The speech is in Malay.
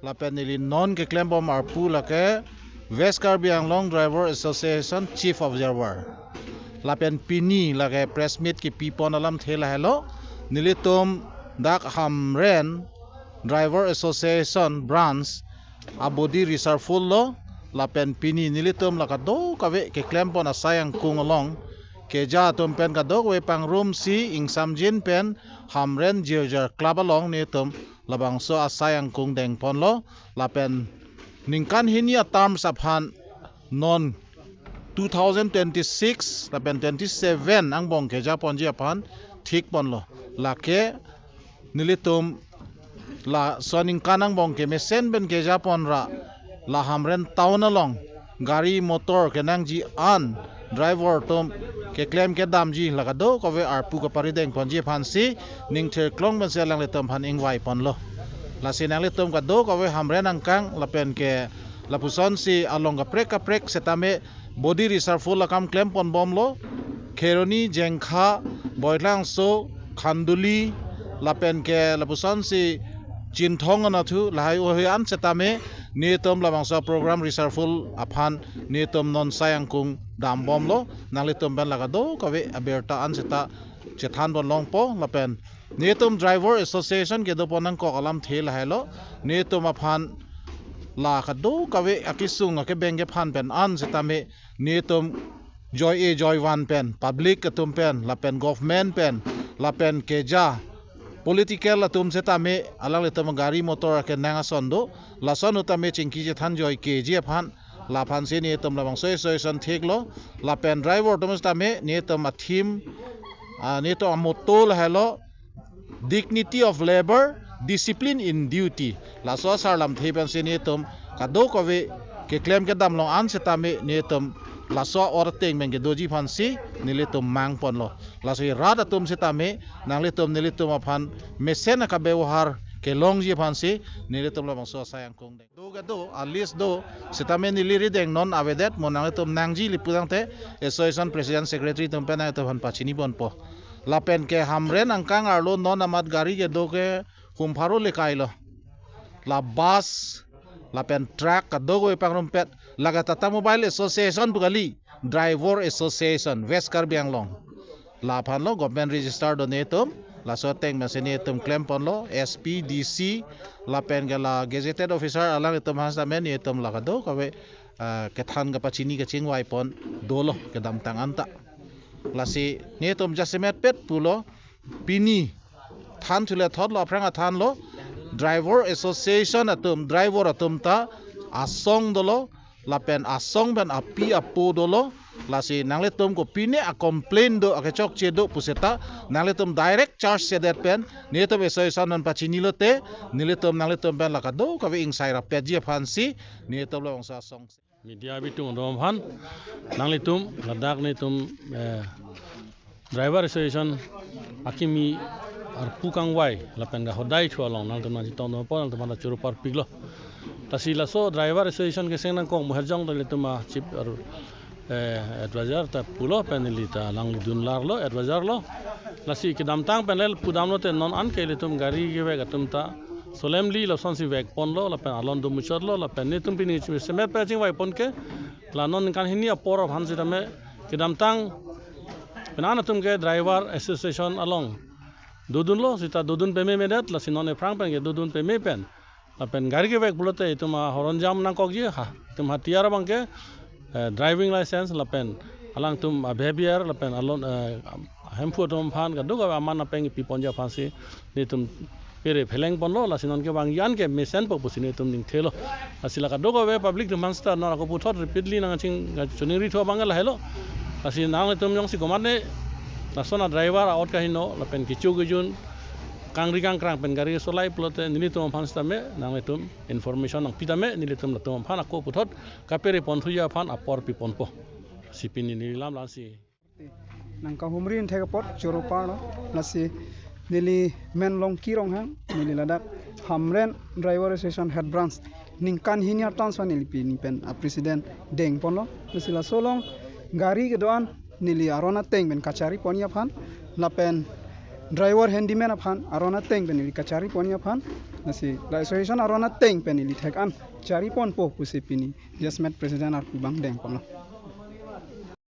La penili non ke klembom arpu la ke West Karbi Anglong Driver Association Chief Observer la pen pini la ke press meet ki pipon alam thela hello nilitum dak hamren Driver Association branch abodi reserve full lo la pen pini nilitum la ka do ka ve ke klembon asayang kung along ke ja tum pen ka do we pang room si ing samjin pen hamren jejer club along nitum labang so asayang kung deng pon lo la pen ningkan hinia terms aphan non 2026 la pen 27 ang bong ke ja pon ji aphan thik pon lo la ke nilitum la soning kanang bong ke mesen ben ke ja pon ra la hamren town along gari motor ke nang ji an driver tom ke claim ke dam ji la ka do ko ve arpu ka pari deng pon ji phan si ning ther klong ben se lang le tom phan ing wai pon lo la sinang le tom ka do ko ve hamren ang kang la pen ke la puson si along ka prek setame body reserve full la kam claim pon bom lo kheroni jengkha boilang so khanduli la pen ke la puson si Jinthong na thu lahai o hian setame nitom labangsa program reserve full aphan nitom non sayang kung dam bom lo nalitom ben laga do ka ve aberta an seta chethan bon long po lapen nitom driver association ke do ponang ko alam thel hailo nitom aphan la ka do ka ve akisung ke benge phan pen an setame nitom joy one pen public atum pen lapen government pen lapen keja political la tum se tame alang le tam gari motor ke nanga sondo la sonu tame chingki je than joy ke je phan la phan se ni tum la bang soi son thek lo la pen driver tum tame ni tum a theme ni to motto la hello dignity of labor discipline in duty la so sar lam the pen se ni tum ka do ko ve ke claim ke dam long an se tame ni tum la so or teng men ke doji phan si nilitum mang pon lo la so rada tum se tame nang nilitum aphan mesen ka bewahar ke long ji phan si nilitum la bang so sayang kong deng do ga do at least do se tame niliri deng non avedet mon nang tum nang ji lipudang te association president secretary tum pen na to phan pachini bon po la pen ke hamren angkang arlo non amat gari ke do ke humpharo le kai lo la bus la pen truck ka do go ipang pet laga Tata Mobile Association bugali Driver Association West Karbi Anglong la phan lo government register do netum la so teng masenetum claim pon lo SPDC la pen gala gazetted officer alang etum hasa men etum la do ka we ke than ga pachini ke chingwai pon do lo ke dam tang anta la si netum jasemet pet pulo pini than thule thot lo apranga than lo Driver Association atum driver atum ta asong dolo la pen asong ben api apo dolo la si nangletum ko pine a complain do a chok che do puseta nangletum direct charge se that pen netum association non pachini lote nangletum ben la ka do ka ve ing sai ra peji phansi netum lo sa song media bitung rom han nangletum ladak netum driver association akimi pukang wai lapen ga hodai chua long nang tum ji tong po nang tum na churu par piglo tasila so driver association ke seng nang kong muherjong le tum chip advisor ta pulo penili ta lang dun lar lo advisor lo lasi ke dam tang penel pudam lo te non an ke le tum gari ge ve tum ta solemnly lo son si vek pon lo lapen alon dum muchor lo lapen ne tum pini semet paching wai pon ke la non kan hini apor of han sita me ke dam tang penana tum ke driver association along dudun lo sita dudun pe me medat la sinon e frang pen ke dudun pe me pen lapen gari ge vek bulote tum horonjam nang kok ji ha tum hatiar bang ke driving license lapen alang tum behavior lapen alon hemfu tum phan ga duga aman peng pi ponja phansi ni tum pere pheleng ponlo la sinon ke bang yan ke mesen po pusine tum ning thelo asila ka duga we public demonster na ko puthot repeatedly nang ching chuning ri tho bangal helo asi nang tum yong si komane nasona driver out ka hino lapen kichu gujun kangri kang krang pen gari solai plote nili tum phan stame nang tum information nang pitame nili tum tum phan ko puthot ka pere pon thuya phan apor pi pon po sipini nili lam lansi nang ka humrin thega pot choro pa no lasi nili men long kirong hang nili ladak hamren driver association head branch ningkan hinia transfer nili pin pen president deng ponlo sila solong gari ke doan nili arona teng ben kachari ponia phan lapen driver handyman aphan arona teng pen nili kachari ponia phan nasi association arona teng pen nili thekan chari pon po pusipini jasmet president ar kubang deng ponlo